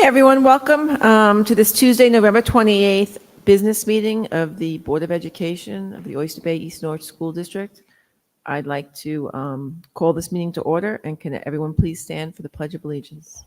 Hi, everyone. Welcome to this Tuesday, November 28th business meeting of the Board of Education of the Oyster Bay East Norwich School District. I'd like to call this meeting to order, and can everyone please stand for the Pledge of Allegiance?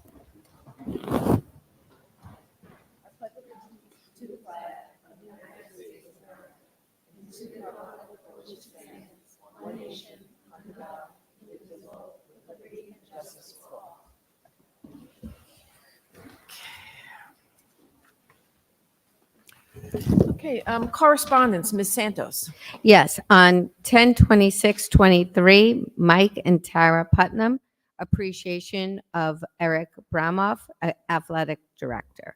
Okay, correspondence, Ms. Santos. Yes, on 10/26/23, Mike and Tara Putnam, appreciation of Eric Bramoff, athletic director.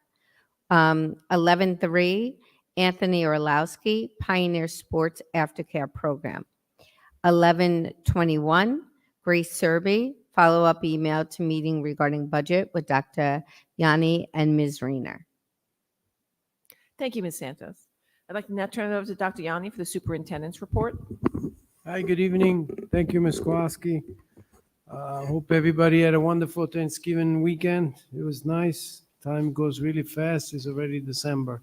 11/3, Anthony Orlowski, Pioneer Sports Aftercare Program. 11/21, Grace Serby, follow-up email to meeting regarding budget with Dr. Yanni and Ms. Reiner. Thank you, Ms. Santos. I'd like to now turn it over to Dr. Yanni for the superintendent's report. Hi, good evening. Thank you, Ms. Kowalski. Hope everybody had a wonderful Thanksgiving weekend. It was nice. Time goes really fast. It's already December.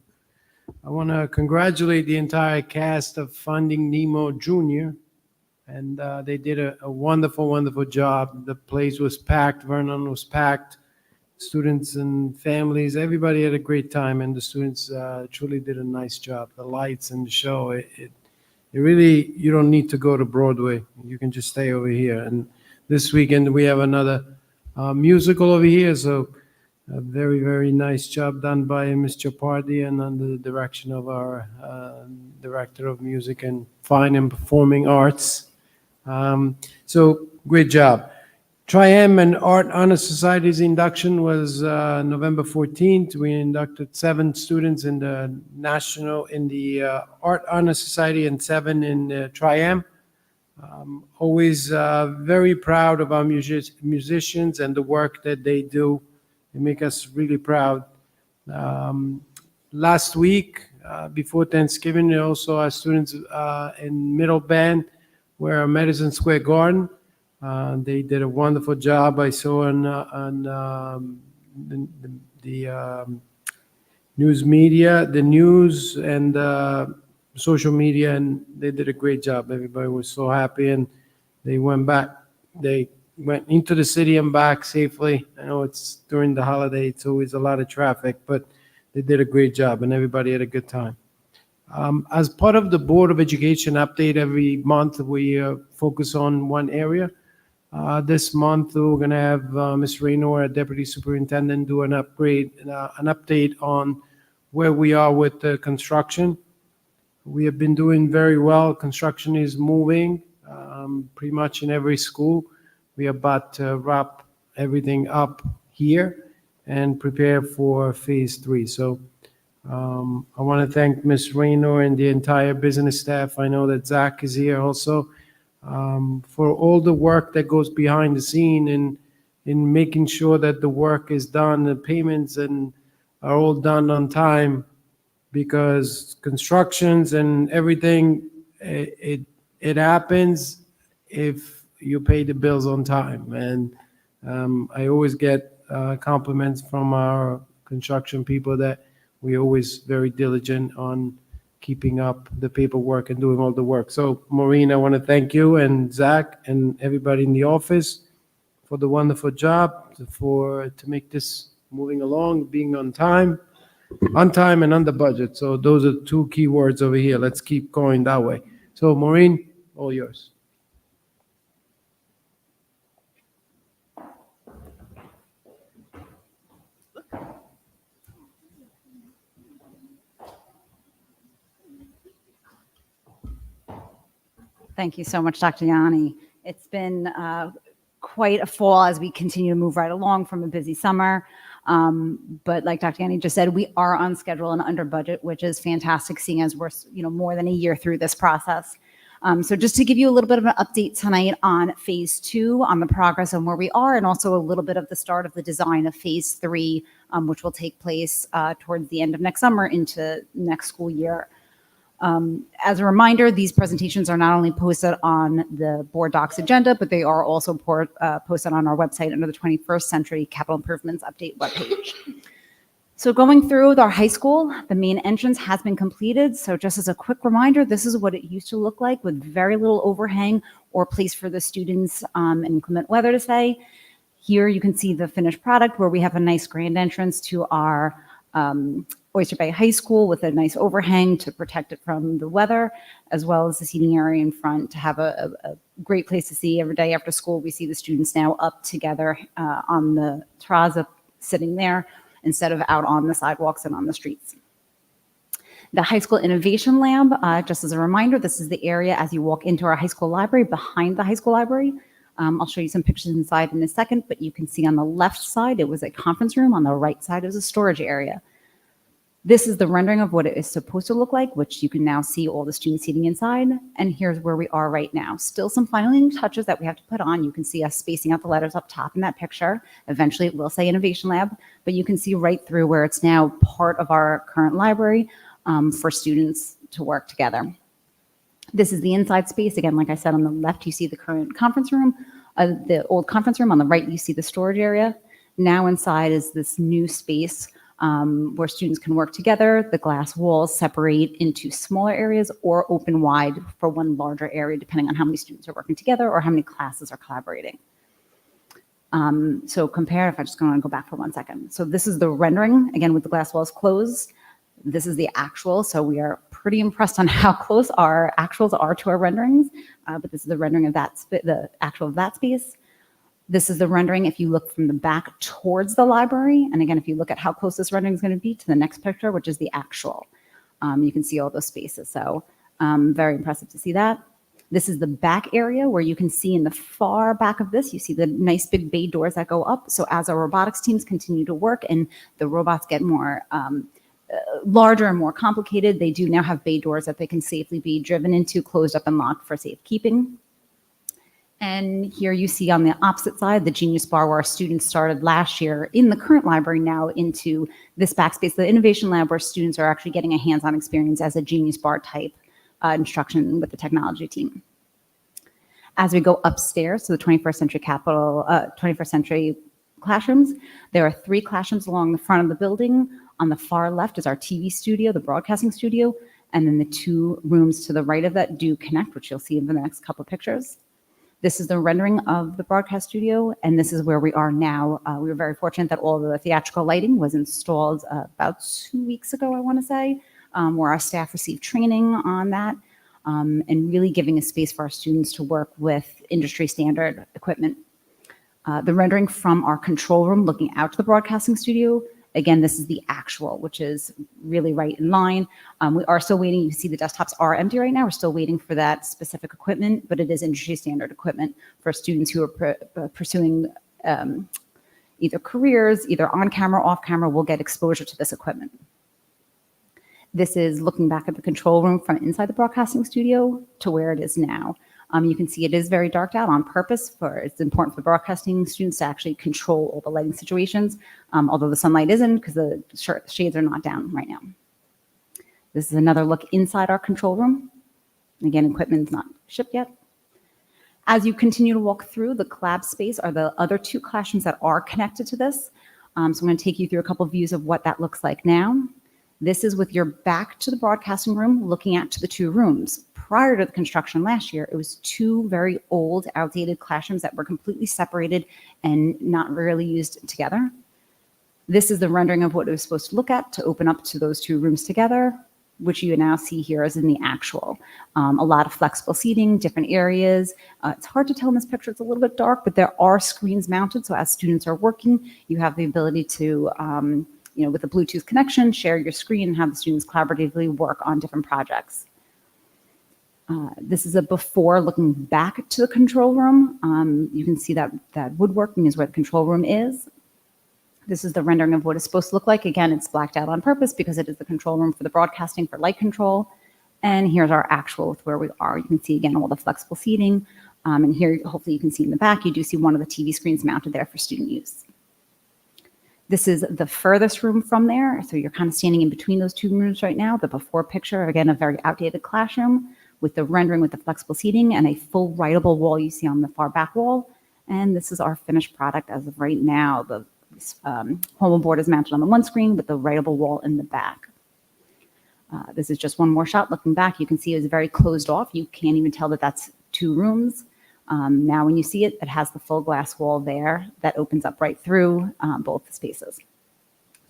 I want to congratulate the entire cast of Finding Nemo Jr. And they did a wonderful, wonderful job. The place was packed. Vernon was packed. Students and families, everybody had a great time, and the students truly did a nice job. The lights and the show, it really, you don't need to go to Broadway. You can just stay over here. And this weekend we have another musical over here, so a very, very nice job done by Mr. Pardy and under the direction of our Director of Music and Fine and Performing Arts. So great job. Tri-M and Art Honor Society's induction was November 14th. We inducted 7 students in the Art Honor Society and 7 in Tri-M. Always very proud of our musicians and the work that they do. They make us really proud. Last week, before Thanksgiving, also our students in middle band were at Madison Square Garden. They did a wonderful job. I saw on the news media, the news and social media, and they did a great job. Everybody was so happy, and they went back. They went into the city and back safely. I know it's during the holiday, it's always a lot of traffic, but they did a great job, and everybody had a good time. As part of the Board of Education update, every month we focus on one area. This month, we're going to have Ms. Reiner, our Deputy Superintendent, do an update on where we are with the construction. We have been doing very well. Construction is moving pretty much in every school. We are about to wrap everything up here and prepare for phase 3. So I want to thank Ms. Reiner and the entire business staff. I know that Zach is here also. For all the work that goes behind the scene in making sure that the work is done, the payments are all done on time, because constructions and everything, it happens if you pay the bills on time. And I always get compliments from our construction people that we're always very diligent on keeping up the paperwork and doing all the work. So, Maureen, I want to thank you and Zach and everybody in the office for the wonderful job to make this moving along, being on time and under budget. So those are 2 key words over here. Let's keep going that way. So, Maureen, all yours. Thank you so much, Dr. Yanni. It's been quite a fall as we continue to move right along from a busy summer. But like Dr. Yanni just said, we are on schedule and under budget, which is fantastic, seeing as we're more than a year through this process. So just to give you a little bit of an update tonight on phase 2, on the progress and where we are, and also a little bit of the start of the design of phase 3, which will take place towards the end of next summer into next school year. As a reminder, these presentations are not only posted on the board docs agenda, but they are also posted on our website under the 21st Century Capital Improvements Update webpage. So going through with our high school, the main entrance has been completed. So just as a quick reminder, this is what it used to look like with very little overhang or place for the students in inclement weather to stay. Here you can see the finished product where we have a nice grand entrance to our Oyster Bay High School with a nice overhang to protect it from the weather, as well as the seating area in front to have a great place to see. Every day after school, we see the students now up together on the terrazza sitting there instead of out on the sidewalks and on the streets. The High School Innovation Lab, just as a reminder, this is the area as you walk into our high school library, behind the high school library. I'll show you some pictures inside in a second, but you can see on the left side, it was a conference room. On the right side, it was a storage area. This is the rendering of what it is supposed to look like, which you can now see all the students seating inside. And here's where we are right now. Still some finishing touches that we have to put on. You can see us spacing out the letters up top in that picture. Eventually it will say Innovation Lab, but you can see right through where it's now part of our current library for students to work together. This is the inside space. Again, like I said, on the left, you see the current conference room, the old conference room. On the right, you see the storage area. Now inside is this new space where students can work together. The glass walls separate into smaller areas or open wide for one larger area, depending on how many students are working together or how many classes are collaborating. So compare, if I just want to go back for 1 second. So this is the rendering, again, with the glass walls closed. This is the actual, so we are pretty impressed on how close our actuals are to our renderings, but this is the rendering of that, the actual of that space. This is the rendering if you look from the back towards the library. And again, if you look at how close this rendering is going to be to the next picture, which is the actual, you can see all those spaces. So very impressive to see that. This is the back area where you can see in the far back of this, you see the nice big bay doors that go up. So as our robotics teams continue to work and the robots get more larger and more complicated, they do now have bay doors that they can safely be driven into, closed up and locked for safekeeping. And here you see on the opposite side, the Genius Bar where our students started last year in the current library now into this backspace, the Innovation Lab, where students are actually getting a hands-on experience as a Genius Bar type instruction with the technology team. As we go upstairs to the 21st century classrooms, there are 3 classrooms along the front of the building. On the far left is our TV studio, the broadcasting studio, and then the 2 rooms to the right of that do connect, which you'll see in the next couple of pictures. This is the rendering of the broadcast studio, and this is where we are now. We were very fortunate that all the theatrical lighting was installed about 2 weeks ago, I want to say, where our staff received training on that, and really giving a space for our students to work with industry standard equipment. The rendering from our control room looking out to the broadcasting studio. Again, this is the actual, which is really right in line. We are still waiting. You see the desktops are empty right now. We're still waiting for that specific equipment, but it is industry standard equipment for students who are pursuing either careers, either on camera, off camera, will get exposure to this equipment. This is looking back at the control room from inside the broadcasting studio to where it is now. You can see it is very darked out on purpose. It's important for the broadcasting students to actually control all the lighting situations, although the sunlight isn't because the shades are not down right now. This is another look inside our control room. Again, equipment's not shipped yet. As you continue to walk through, the collab space are the other 2 classrooms that are connected to this. So I'm going to take you through a couple of views of what that looks like now. This is with your back to the broadcasting room, looking out to the 2 rooms. Prior to the construction last year, it was 2 very old, outdated classrooms that were completely separated and not really used together. This is the rendering of what it was supposed to look at to open up to those 2 rooms together, which you now see here is in the actual. A lot of flexible seating, different areas. It's hard to tell in this picture. It's a little bit dark, but there are screens mounted. So as students are working, you have the ability to with a Bluetooth connection, share your screen and have the students collaboratively work on different projects. This is a before looking back to the control room. You can see that woodworking is where the control room is. This is the rendering of what it's supposed to look like. Again, it's blacked out on purpose because it is the control room for the broadcasting for light control. And here's our actual with where we are. You can see again all the flexible seating. And here, hopefully you can see in the back, you do see one of the TV screens mounted there for student use. This is the furthest room from there. So you're kind of standing in between those 2 rooms right now. The before picture, again, a very outdated classroom with the rendering with the flexible seating and a full writable wall you see on the far back wall. And this is our finished product as of right now. The home board is mounted on the one screen with the writable wall in the back. This is just one more shot. Looking back, you can see it's very closed off. You can't even tell that that's 2 rooms. Now when you see it, it has the full glass wall there that opens up right through both the spaces.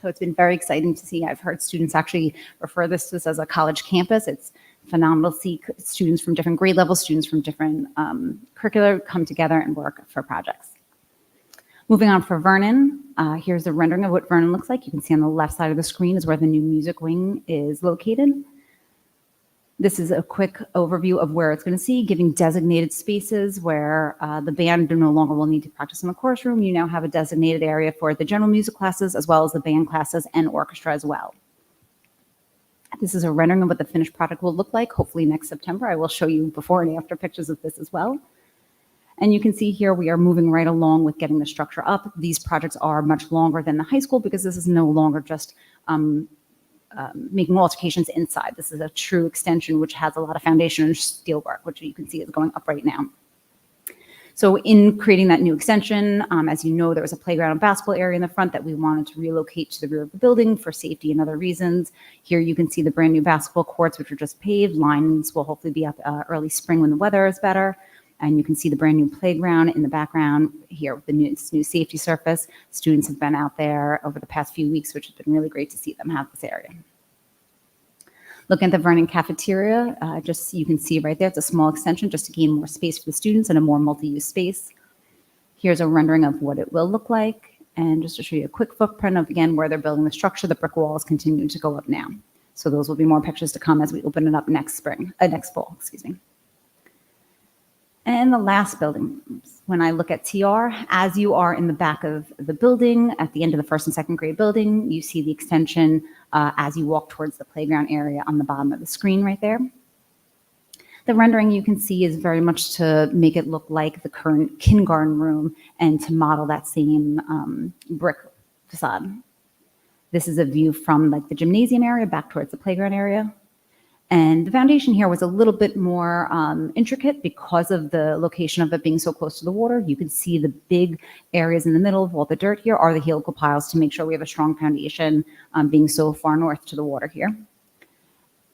So it's been very exciting to see. I've heard students actually refer to this as a college campus. It's phenomenal to see students from different grade levels, students from different curricula come together and work for projects. Moving on for Vernon, here's a rendering of what Vernon looks like. You can see on the left side of the screen is where the new music wing is located. This is a quick overview of where it's going to see, giving designated spaces where the band no longer will need to practice in the chorus room. You now have a designated area for the general music classes as well as the band classes and orchestra as well. This is a rendering of what the finished product will look like. Hopefully next September, I will show you before and after pictures of this as well. And you can see here we are moving right along with getting the structure up. These projects are much longer than the high school because this is no longer just making alterations inside. This is a true extension which has a lot of foundation and steel work, which you can see is going up right now. So in creating that new extension, as you know, there was a playground and basketball area in the front that we wanted to relocate to the rear of the building for safety and other reasons. Here you can see the brand new basketball courts, which are just paved. Lines will hopefully be up early spring when the weather is better. And you can see the brand new playground in the background here with the new safety surface. Students have been out there over the past few weeks, which has been really great to see them have this area. Looking at the Vernon cafeteria, just you can see right there, it's a small extension just to gain more space for the students and a more multi-use space. Here's a rendering of what it will look like. And just to show you a quick footprint of, again, where they're building the structure, the brick walls continue to go up now. So those will be more pictures to come as we open it up next fall, excuse me. And the last building, when I look at TR, as you are in the back of the building, at the end of the first and second grade building, you see the extension as you walk towards the playground area on the bottom of the screen right there. The rendering you can see is very much to make it look like the current kindergarten room and to model that same brick facade. This is a view from like the gymnasium area back towards the playground area. And the foundation here was a little bit more intricate because of the location of it being so close to the water. You can see the big areas in the middle of all the dirt here are the helical piles to make sure we have a strong foundation being so far north to the water here.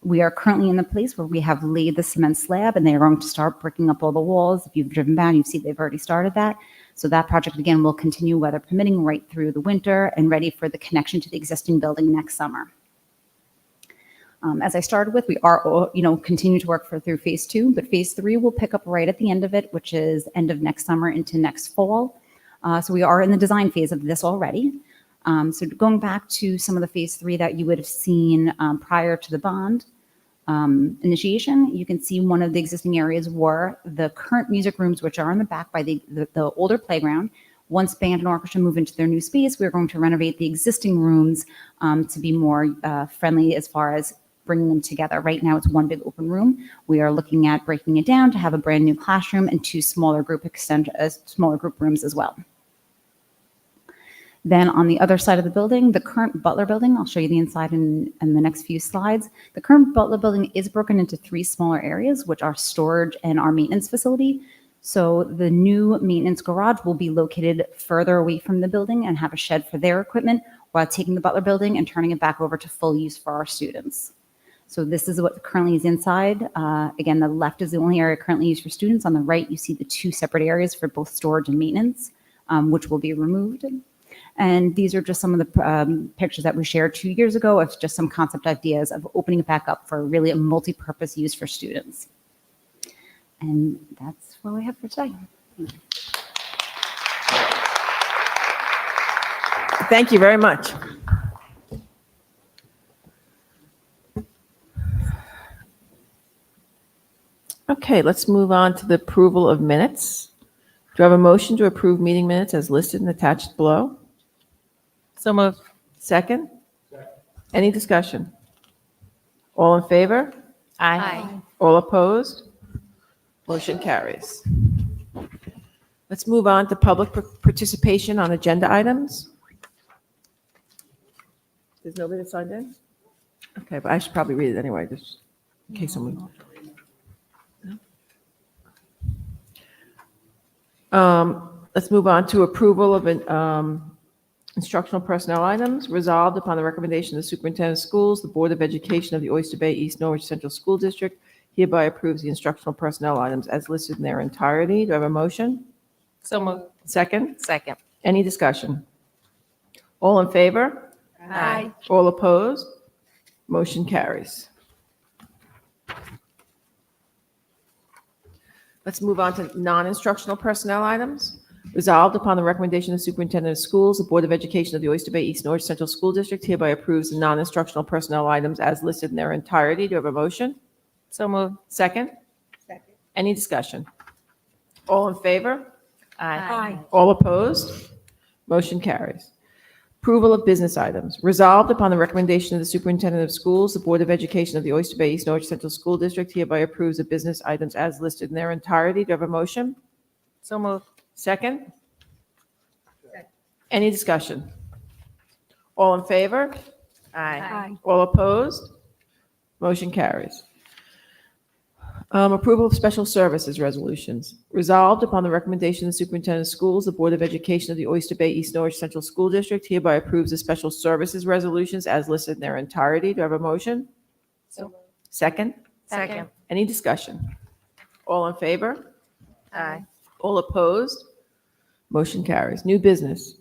We are currently in the place where we have laid the cement slab and they are going to start bricking up all the walls. If you've driven by, you see they've already started that. So that project, again, will continue weather permitting right through the winter and ready for the connection to the existing building next summer. As I started with, we are, continue to work through phase 2, but phase 3 will pick up right at the end of it, which is end of next summer into next fall. So we are in the design phase of this already. So going back to some of the phase 3 that you would have seen prior to the bond initiation, you can see one of the existing areas were the current music rooms, which are in the back by the older playground. Once band and orchestra move into their new space, we're going to renovate the existing rooms to be more friendly as far as bringing them together. Right now, it's one big open room. We are looking at breaking it down to have a brand new classroom and 2 smaller group rooms as well. Then on the other side of the building, the current Butler building, I'll show you the inside in the next few slides. The current Butler building is broken into 3 smaller areas, which are storage and our maintenance facility. So the new maintenance garage will be located further away from the building and have a shed for their equipment while taking the Butler building and turning it back over to full use for our students. So this is what currently is inside. Again, the left is the only area currently used for students. On the right, you see the 2 separate areas for both storage and maintenance, which will be removed. And these are just some of the pictures that we shared 2 years ago of just some concept ideas of opening it back up for really a multi-purpose use for students. And that's what we have for today. Thank you. Thank you very much. Okay, let's move on to the approval of minutes. Do I have a motion to approve meeting minutes as listed and attached below? So moved. Second? Any discussion? All in favor? Aye. All opposed? Motion carries. Let's move on to public participation on agenda items. There's nobody that signed in? Okay, but I should probably read it anyway, just in case someone. Let's move on to approval of Instructional personnel items. Resolved upon the recommendation of the superintendent of schools, the Board of Education of the Oyster Bay East Norwich Central School District hereby approves the instructional personnel items as listed in their entirety. Do I have a motion? So moved. Second? Second. Any discussion? All in favor? Aye. All opposed? Motion carries. Let's move on to non-instructional personnel items. Resolved upon the recommendation of the superintendent of schools, the Board of Education of the Oyster Bay East Norwich Central School District hereby approves the non-instructional personnel items as listed in their entirety. Do I have a motion? So moved. Second? Second. Any discussion? All in favor? Aye. All opposed? Motion carries. Approval of business items. Resolved upon the recommendation of the superintendent of schools, the Board of Education of the Oyster Bay East Norwich Central School District hereby approves the business items as listed in their entirety. Do I have a motion? So moved. Second? Any discussion? All in favor? Aye. All opposed? Motion carries. Approval of special services resolutions. Resolved upon the recommendation of the superintendent of schools, the Board of Education of the Oyster Bay East Norwich Central School District hereby approves the special services resolutions as listed in their entirety. Do I have a motion? So moved. Second? Second. Any discussion? All in favor? Aye. All opposed? Motion carries. New business.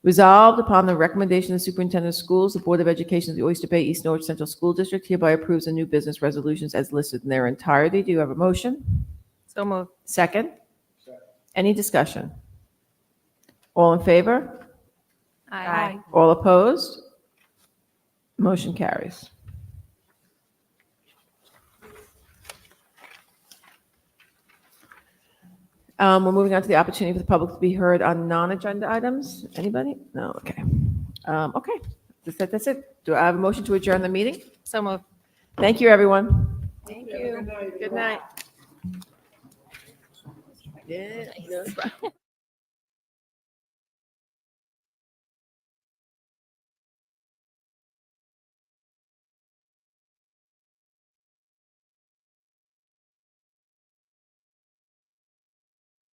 Resolved upon the recommendation of the superintendent of schools, the Board of Education of the Oyster Bay East Norwich Central School District hereby approves the new business resolutions as listed in their entirety. Do you have a motion? So moved. Second? Any discussion? All in favor? Aye. All opposed? Motion carries. We're moving on to the opportunity for the public to be heard on non-agenda items. Anybody? No? Okay. Okay. That's it. Do I have a motion to adjourn the meeting? So moved. Thank you, everyone. Thank you. Good night. Yeah, no problem.